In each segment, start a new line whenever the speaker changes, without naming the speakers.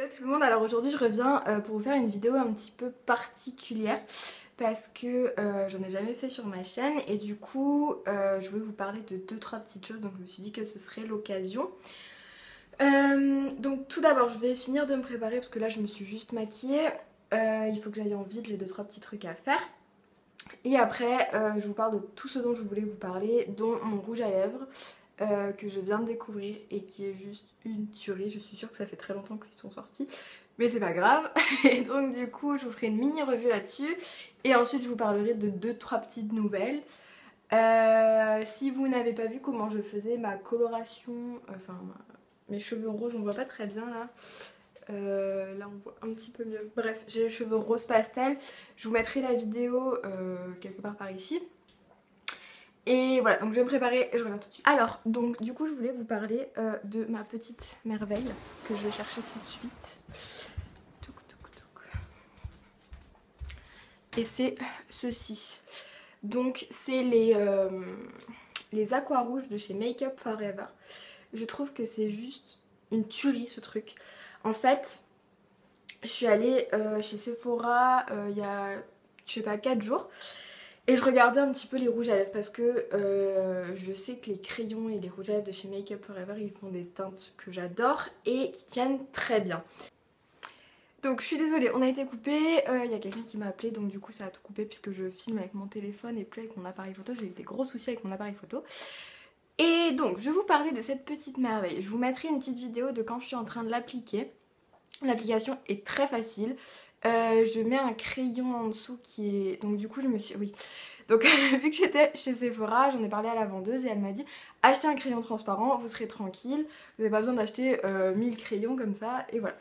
Hello tout le monde, alors aujourd'hui je reviens pour vous faire une vidéo un petit peu particulière parce que j'en ai jamais fait sur ma chaîne et du coup je voulais vous parler de 2-3 petites choses, donc je me suis dit que ce serait l'occasion. Donc tout d'abord je vais finir de me préparer parce que là je me suis juste maquillée, il faut que j'aille en ville, j'ai 2-3 petits trucs à faire. Et après je vous parle de tout ce dont je voulais vous parler, dont mon rouge à lèvres. Que je viens de découvrir et qui est juste une tuerie. Je suis sûre que ça fait très longtemps qu'ils sont sortis, mais c'est pas grave. Et donc du coup je vous ferai une mini revue là-dessus et ensuite je vous parlerai de 2-3 petites nouvelles. Si vous n'avez pas vu comment je faisais ma coloration, enfin mes cheveux roses, on voit pas très bien là. Là on voit un petit peu mieux. Bref, j'ai les cheveux rose pastel. Je vous mettrai la vidéo quelque part par ici. Et voilà, donc je vais me préparer et je reviens tout de suite. Alors, donc du coup je voulais vous parler de ma petite merveille que je vais chercher tout de suite. Touc, touc, touc. Et c'est ceci. Donc c'est les aqua rouges de chez Make Up Forever. Je trouve que c'est juste une tuerie ce truc. En fait, je suis allée chez Sephora il y a, je sais pas, 4 jours. Et je regardais un petit peu les rouges à lèvres parce que je sais que les crayons et les rouges à lèvres de chez Make Up Forever ils font des teintes que j'adore et qui tiennent très bien. Donc je suis désolée, on a été coupé, il y a quelqu'un qui m'a appelé donc du coup ça a tout coupé puisque je filme avec mon téléphone et plus avec mon appareil photo. J'ai eu des gros soucis avec mon appareil photo. Et donc je vais vous parler de cette petite merveille. Je vous mettrai une petite vidéo de quand je suis en train de l'appliquer. L'application est très facile. Je mets un crayon en dessous qui est... Donc du coup je me suis... Oui. Donc vu que j'étais chez Sephora, j'en ai parlé à la vendeuse et elle m'a dit achetez un crayon transparent, vous serez tranquille. Vous n'avez pas besoin d'acheter 1000 crayons comme ça et voilà.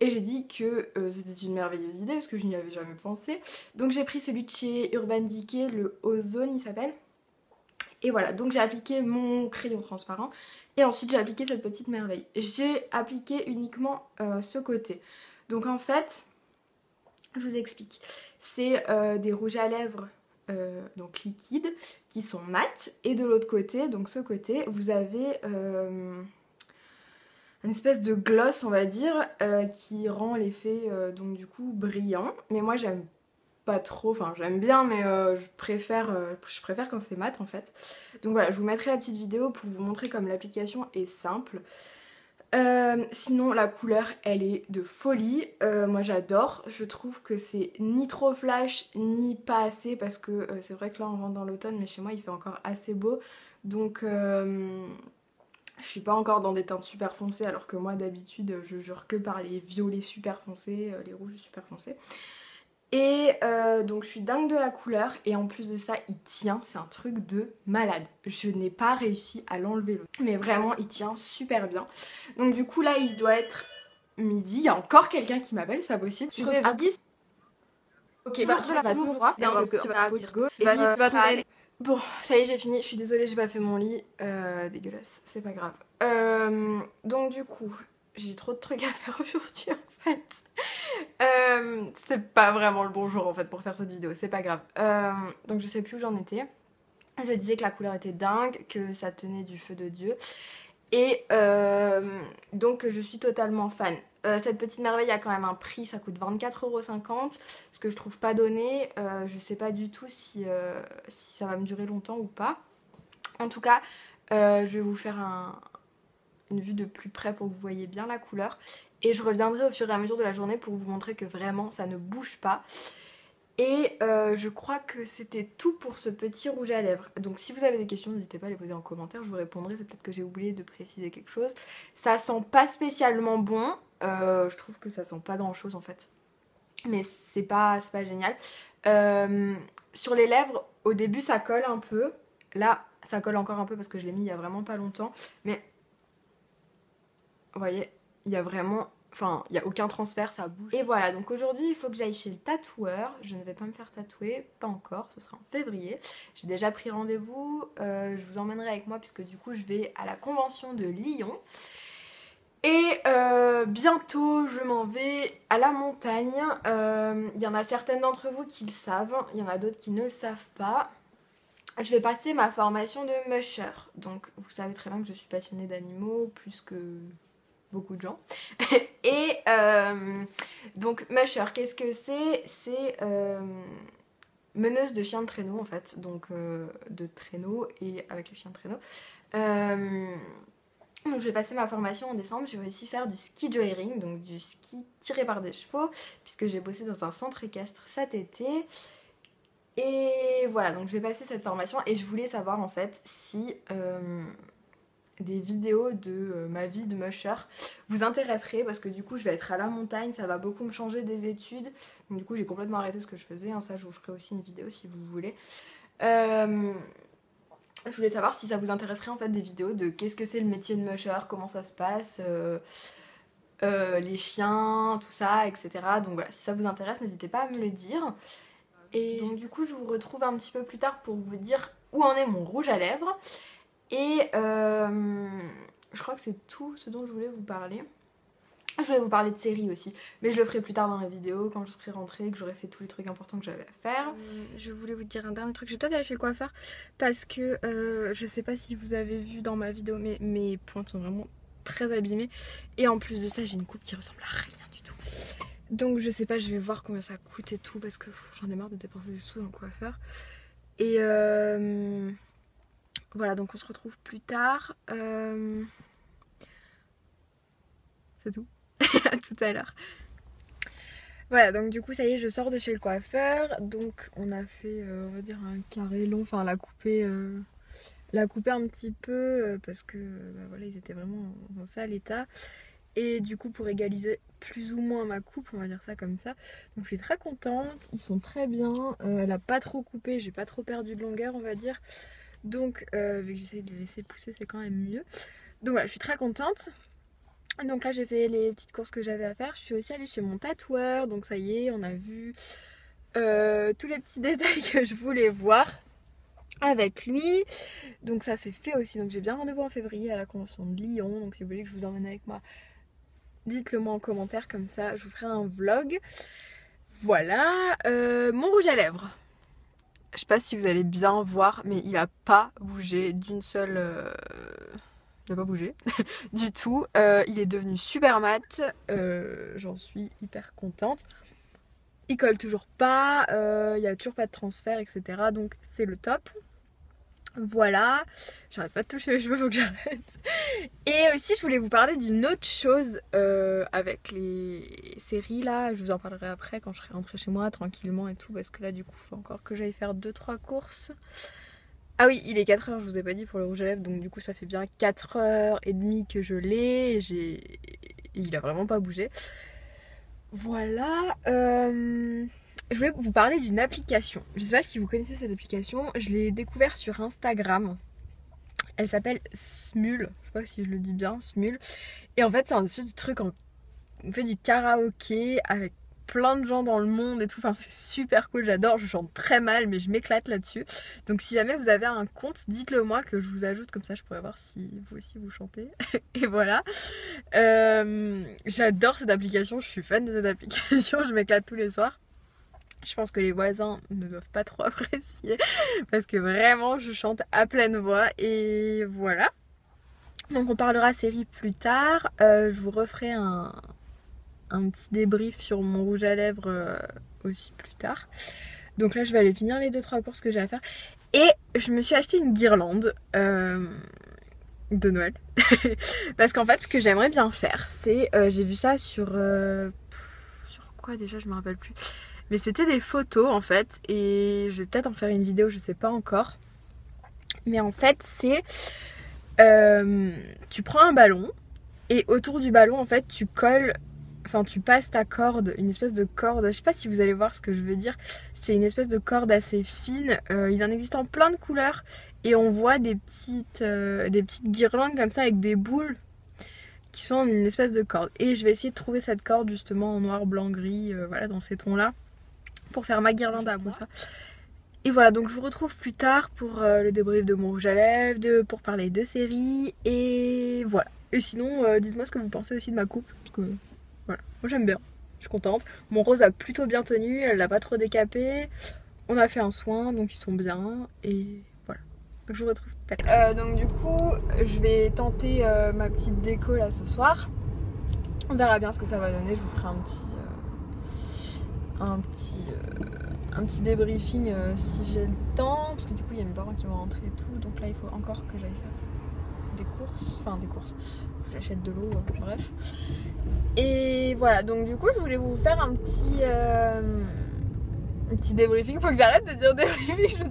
Et j'ai dit que c'était une merveilleuse idée parce que je n'y avais jamais pensé. Donc j'ai pris celui de chez Urban Decay, le Ozone il s'appelle. Et voilà, donc j'ai appliqué mon crayon transparent et ensuite j'ai appliqué cette petite merveille. J'ai appliqué uniquement ce côté. Donc en fait... Je vous explique. C'est des rouges à lèvres donc liquides qui sont mat et de l'autre côté, donc ce côté, vous avez une espèce de gloss on va dire qui rend l'effet donc du coup brillant. Mais moi j'aime pas trop, enfin j'aime bien mais je préfère quand c'est mat en fait. Donc voilà, je vous mettrai la petite vidéo pour vous montrer comme l'application est simple. Sinon la couleur elle est de folie, moi j'adore, je trouve que c'est ni trop flash ni pas assez parce que c'est vrai que là on rentre dans l'automne mais chez moi il fait encore assez beau donc je suis pas encore dans des teintes super foncées alors que moi d'habitude je jure que par les violets super foncés, les rouges super foncés. Et donc je suis dingue de la couleur et en plus de ça il tient, c'est un truc de malade. Je n'ai pas réussi à l'enlever mais vraiment il tient super bien. Donc du coup là il doit être midi, il y a encore quelqu'un qui m'appelle, c'est pas possible.
Tu retrouves 10.
Ok,
Tu
bah
vas
tu vas
toujours
voir,
bien parce que
tu
t'as
vas
dire
go
et
et
tu vas tomber.
bon, ça y est j'ai fini, je suis désolée j'ai pas fait mon lit, dégueulasse, c'est pas grave. Donc du coup, j'ai trop de trucs à faire aujourd'hui en fait. C'est pas vraiment le bon jour en fait pour faire cette vidéo, c'est pas grave. Donc je sais plus où j'en étais. Je disais que la couleur était dingue, que ça tenait du feu de Dieu. Et donc je suis totalement fan. Cette petite merveille a quand même un prix, ça coûte 24,50 €, ce que je trouve pas donné. Je sais pas du tout si ça va me durer longtemps ou pas. En tout cas, je vais vous faire une vue de plus près pour que vous voyez bien la couleur. Et je reviendrai au fur et à mesure de la journée pour vous montrer que vraiment ça ne bouge pas. Et je crois que c'était tout pour ce petit rouge à lèvres. Donc si vous avez des questions, n'hésitez pas à les poser en commentaire, je vous répondrai. C'est peut-être que j'ai oublié de préciser quelque chose. Ça sent pas spécialement bon. Je trouve que ça sent pas grand chose en fait. Mais c'est pas génial. Sur les lèvres, au début ça colle un peu. Là, ça colle encore un peu parce que je l'ai mis il y a vraiment pas longtemps. Mais vous voyez, il y a vraiment... Enfin, il n'y a aucun transfert, ça bouge. Et voilà, donc aujourd'hui, il faut que j'aille chez le tatoueur. Je ne vais pas me faire tatouer, pas encore, ce sera en février. J'ai déjà pris rendez-vous, je vous emmènerai avec moi puisque du coup, je vais à la convention de Lyon. Et bientôt, je m'en vais à la montagne. Il y en a certaines d'entre vous qui le savent, il y en a d'autres qui ne le savent pas. Je vais passer ma formation de musher. Donc, vous savez très bien que je suis passionnée d'animaux, plus que beaucoup de gens. Et donc Musher, qu'est-ce que c'est? C'est meneuse de chiens de traîneau en fait, donc de traîneau et avec le chien de traîneau. Donc je vais passer ma formation en décembre, je vais aussi faire du ski joyring, donc du ski tiré par des chevaux, puisque j'ai bossé dans un centre équestre cet été. Et voilà, donc je vais passer cette formation et je voulais savoir en fait si des vidéos de ma vie de musher vous intéresseraient, parce que du coup je vais être à la montagne, ça va beaucoup me changer des études. Donc du coup j'ai complètement arrêté ce que je faisais, hein, ça je vous ferai aussi une vidéo si vous voulez. Je voulais savoir si ça vous intéresserait en fait des vidéos de qu'est-ce que c'est le métier de musher, comment ça se passe, les chiens, tout ça, etc. Donc voilà, si ça vous intéresse, n'hésitez pas à me le dire. Et donc du coup je vous retrouve un petit peu plus tard pour vous dire où en est mon rouge à lèvres. Et je crois que c'est tout ce dont je voulais vous parler. Je voulais vous parler de séries aussi, mais je le ferai plus tard dans la vidéo, quand je serai rentrée, que j'aurai fait tous les trucs importants que j'avais à faire. Je voulais vous dire un dernier truc, je vais peut-être aller chez le coiffeur, parce que je sais pas si vous avez vu dans ma vidéo, mais mes pointes sont vraiment très abîmées. Et en plus de ça, j'ai une coupe qui ressemble à rien du tout. Donc je sais pas, je vais voir combien ça coûte et tout, parce que j'en ai marre de dépenser des sous dans le coiffeur. Et voilà, donc on se retrouve plus tard. C'est tout. À tout à l'heure. Voilà, donc du coup ça y est, je sors de chez le coiffeur. Donc on a fait, on va dire, un carré long, enfin la couper un petit peu parce que bah, voilà, ils étaient vraiment en sale état. Et du coup pour égaliser plus ou moins ma coupe, on va dire ça comme ça. Donc je suis très contente, ils sont très bien. Elle a pas trop coupé, j'ai pas trop perdu de longueur, on va dire. Donc vu que j'essaie de les laisser pousser, c'est quand même mieux. Donc voilà, je suis très contente. Donc là j'ai fait les petites courses que j'avais à faire. Je suis aussi allée chez mon tatoueur. Donc ça y est, on a vu tous les petits détails que je voulais voir avec lui. Donc ça c'est fait aussi. Donc j'ai bien rendez-vous en février à la convention de Lyon. Donc si vous voulez que je vous emmène avec moi, dites-le moi en commentaire, comme ça je vous ferai un vlog. Voilà, mon rouge à lèvres. Je sais pas si vous allez bien voir, mais il a pas bougé d'une seule... Il n'a pas bougé du tout. Il est devenu super mat. J'en suis hyper contente. Il colle toujours pas. Il n'y a toujours pas de transfert, etc. Donc c'est le top. Voilà. J'arrête pas de toucher les cheveux, faut que j'arrête. Et aussi je voulais vous parler d'une autre chose avec les séries là. Je vous en parlerai après quand je serai rentrée chez moi tranquillement et tout. Parce que là du coup il faut encore que j'aille faire 2-3 courses. Ah oui, il est 4h, je vous ai pas dit pour le rouge à lèvres, donc du coup ça fait bien 4h30 que je l'ai, il a vraiment pas bougé. Voilà, je voulais vous parler d'une application. Je sais pas si vous connaissez cette application, je l'ai découverte sur Instagram. Elle s'appelle Smule, je sais pas si je le dis bien, Smule. Et en fait c'est un espèce de truc, on fait du karaoké avec plein de gens dans le monde et tout, enfin c'est super cool, j'adore, je chante très mal mais je m'éclate là-dessus. Donc si jamais vous avez un compte, dites-le moi que je vous ajoute, comme ça je pourrais voir si vous aussi vous chantez. Et voilà, j'adore cette application, je suis fan de cette application, je m'éclate tous les soirs. Je pense que les voisins ne doivent pas trop apprécier parce que vraiment je chante à pleine voix. Et voilà, donc on parlera série plus tard. Je vous referai un petit débrief sur mon rouge à lèvres aussi plus tard. Donc là je vais aller finir les 2-3 courses que j'ai à faire. Et je me suis acheté une guirlande de Noël. Parce qu'en fait ce que j'aimerais bien faire, c'est j'ai vu ça sur quoi déjà, je me rappelle plus. Mais c'était des photos en fait. Et je vais peut-être en faire une vidéo, je sais pas encore. Mais en fait c'est tu prends un ballon et autour du ballon en fait tu colles, enfin tu passes ta corde, une espèce de corde, je sais pas si vous allez voir ce que je veux dire, c'est une espèce de corde assez fine, il en existe en plein de couleurs et on voit des petites guirlandes comme ça avec des boules qui sont une espèce de corde. Et je vais essayer de trouver cette corde justement en noir, blanc, gris, voilà dans ces tons là, pour faire ma guirlande à comme ça. Et voilà, donc je vous retrouve plus tard pour le débrief de mon rouge à lèvres, pour parler de séries, et voilà. Et sinon, dites-moi ce que vous pensez aussi de ma coupe, parce que voilà, moi j'aime bien, je suis contente. Mon rose a plutôt bien tenu, elle l'a pas trop décapé, on a fait un soin, donc ils sont bien, et voilà. Donc je vous retrouve tout à l'heure. Donc du coup, je vais tenter ma petite déco là ce soir.
On verra bien ce que ça va donner, je vous ferai un petit débriefing si j'ai le temps, parce que du coup il y a mes parents qui vont rentrer et tout, donc là il faut encore que j'aille faire des courses, j'achète de l'eau, bref. Et voilà, donc du coup je voulais vous faire un petit débriefing, faut que j'arrête de dire débriefing,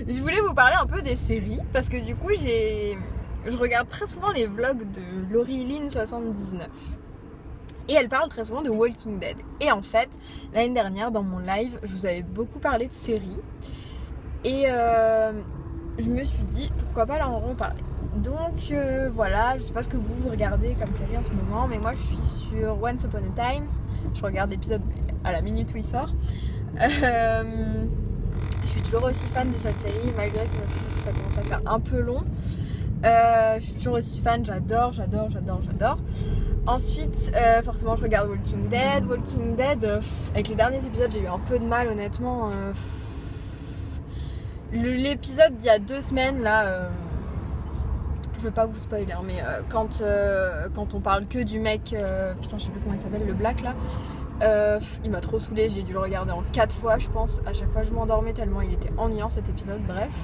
je voulais vous parler un peu des séries, parce que du coup je regarde très souvent les vlogs de Laurie Lynn 79. Et elle parle très souvent de Walking Dead. Et en fait, l'année dernière, dans mon live, je vous avais beaucoup parlé de séries. Et je me suis dit, pourquoi pas là en reparler. Donc voilà, je sais pas ce que vous regardez comme série en ce moment, mais moi je suis sur Once Upon a Time. Je regarde l'épisode à la minute où il sort. Je suis toujours aussi fan de cette série, malgré que ça commence à faire un peu long. Je suis toujours aussi fan, j'adore. Ensuite, forcément, je regarde Walking Dead. Walking Dead, avec les derniers épisodes, j'ai eu un peu de mal, honnêtement. L'épisode d'il y a 2 semaines, là, je veux pas vous spoiler, hein, mais quand on parle que du mec, putain, je sais plus comment il s'appelle, le black là, il m'a trop saoulée, j'ai dû le regarder en 4 fois, je pense. À chaque fois, je m'endormais tellement il était ennuyant cet épisode, bref.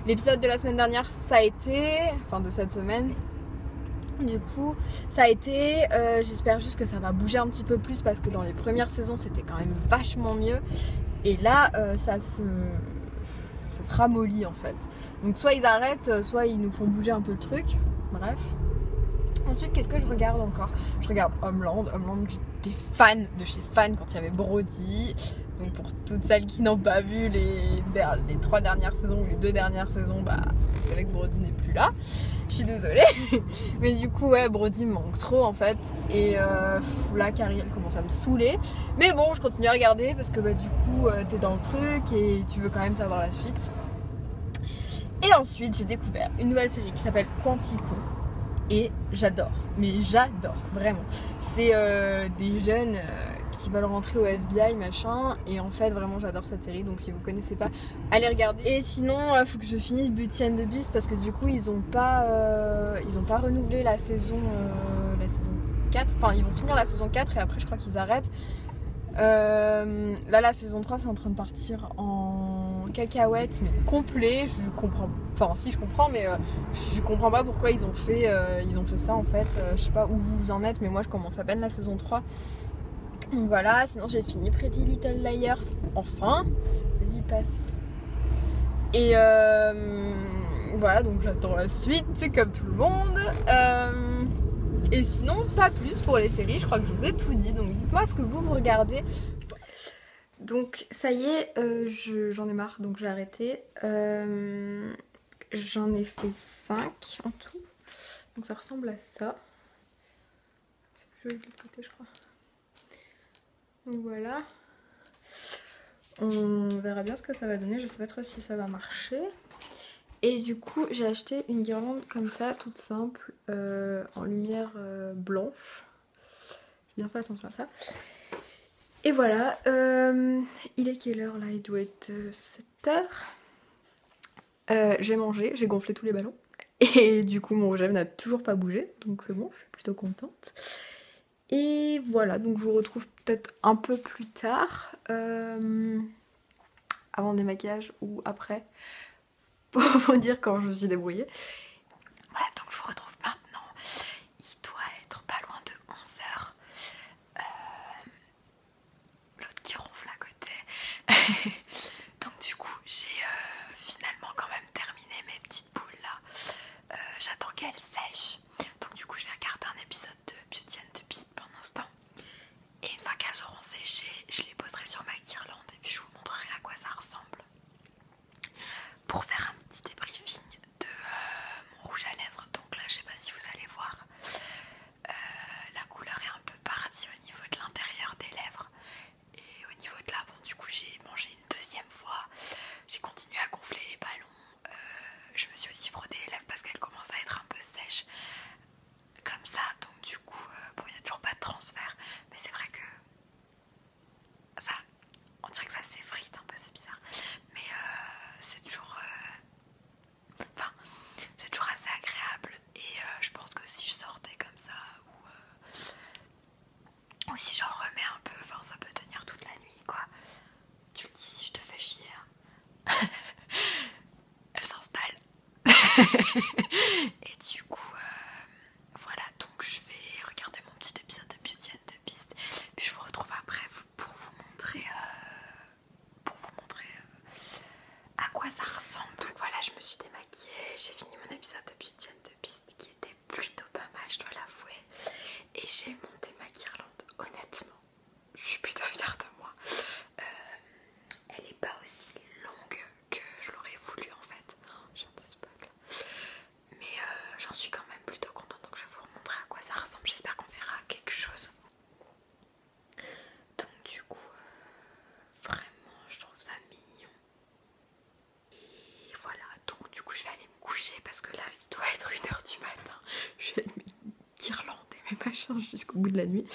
L'épisode de la semaine dernière, ça a été, enfin de cette semaine, du coup, ça a été, j'espère juste que ça va bouger un petit peu plus parce que dans les premières saisons, c'était quand même vachement mieux. Et là, ça se ramollit en fait. Donc soit ils arrêtent, soit ils nous font bouger un peu le truc. Bref. Ensuite, qu'est-ce que je regarde encore? Je regarde Homeland. Homeland, j'étais fan de chez Fan quand il y avait Brody. Donc pour toutes celles qui n'ont pas vu les 3 dernières saisons ou les 2 dernières saisons, bah vous savez que Brody n'est plus là. Je suis désolée. Mais du coup, ouais, Brody me manque trop en fait. Et là, Carrie, elle commence à me saouler. Mais bon, je continue à regarder parce que bah, du coup, t'es dans le truc et tu veux quand même savoir la suite. Et ensuite, j'ai découvert une nouvelle série qui s'appelle Quantico. Et j'adore, mais j'adore, vraiment. C'est des jeunes qui veulent rentrer au FBI, machin. Et en fait, vraiment, j'adore cette série. Donc si vous connaissez pas, allez regarder. Et sinon, faut que je finisse Beauty and the Beast parce que du coup, ils ont pas renouvelé la saison 4. Enfin, ils vont finir la saison 4 et après, je crois qu'ils arrêtent. Là, la saison 3, c'est en train de partir en cacahuète, mais complet. Je comprends. Enfin, si, je comprends, mais je comprends pas pourquoi ils ont fait ça en fait. Je sais pas où vous en êtes, mais moi, je commence à peine la saison 3. Donc voilà, sinon j'ai fini Pretty Little Liars, enfin. Vas-y, passe. Et voilà, donc j'attends la suite, comme tout le monde. Et sinon, pas plus pour les séries, je crois que je vous ai tout dit. Donc dites-moi ce que vous regardez.
Donc ça y est, j'en ai marre, donc j'ai arrêté. J'en ai fait 5 en tout. Donc ça ressemble à ça. C'est plus joli de l'autre côté, je crois. Donc voilà. On verra bien ce que ça va donner. Je sais pas trop si ça va marcher. Et du coup, j'ai acheté une guirlande comme ça, toute simple, en lumière blanche. J'ai bien fait attention à ça. Et voilà. Il est quelle heure là? Il doit être 7h. J'ai mangé, j'ai gonflé tous les ballons. Et du coup, mon rouge à lèvres n'a toujours pas bougé. Donc c'est bon, je suis plutôt contente. Et voilà, donc je vous retrouve peut-être un peu plus tard. Avant le démaquillage ou après. Pour vous dire quand je me suis débrouillée. Voilà, donc je vous retrouve maintenant. Il doit être pas loin de 11h. L'autre qui ronfle à côté. Donc du coup, j'ai finalement quand même terminé mes petites boules là. J'attends qu'elles sèchent. Donc du coup, je vais regarder un épisode de Beauty and the Beast pendant ce temps. Et une fois qu'elles auront séché, je les poserai sur ma guirlande et puis je vous montrerai à quoi ça ressemble. Pour faire un petit débriefing de mon rouge à lèvres, donc là je sais pas si vous allez voir, la couleur est un peu partie au niveau de l'intérieur des lèvres et au niveau de là, bon du coup j'ai mangé une remets un peu, enfin ça peut tenir toute la nuit quoi. Tu le dis si je te fais chier. Hein. Elle s'installe. Et du coup, voilà, donc je vais regarder mon petit épisode de Beauty and the Beast. Puis je vous retrouve après pour vous montrer, à quoi ça ressemble. Donc voilà, je me suis démaquillée, j'ai fini mon épisode de Beauty and the Beast qui était plutôt pas mal, je dois l'avouer. Et j'ai monté ma guirlande, honnêtement. Je suis plutôt fière de moi. Elle est pas aussi longue que je l'aurais voulu en fait. Je viens de spoil. Mais j'en suis quand même plutôt contente, donc je vais vous remontrer à quoi ça ressemble. J'espère qu'on verra quelque chose. Donc du coup, vraiment je trouve ça mignon. Et voilà, donc du coup je vais aller me coucher parce que là il doit être 1h du matin. Je vais mettre mes guirlandes et mes machins jusqu'au bout de la nuit.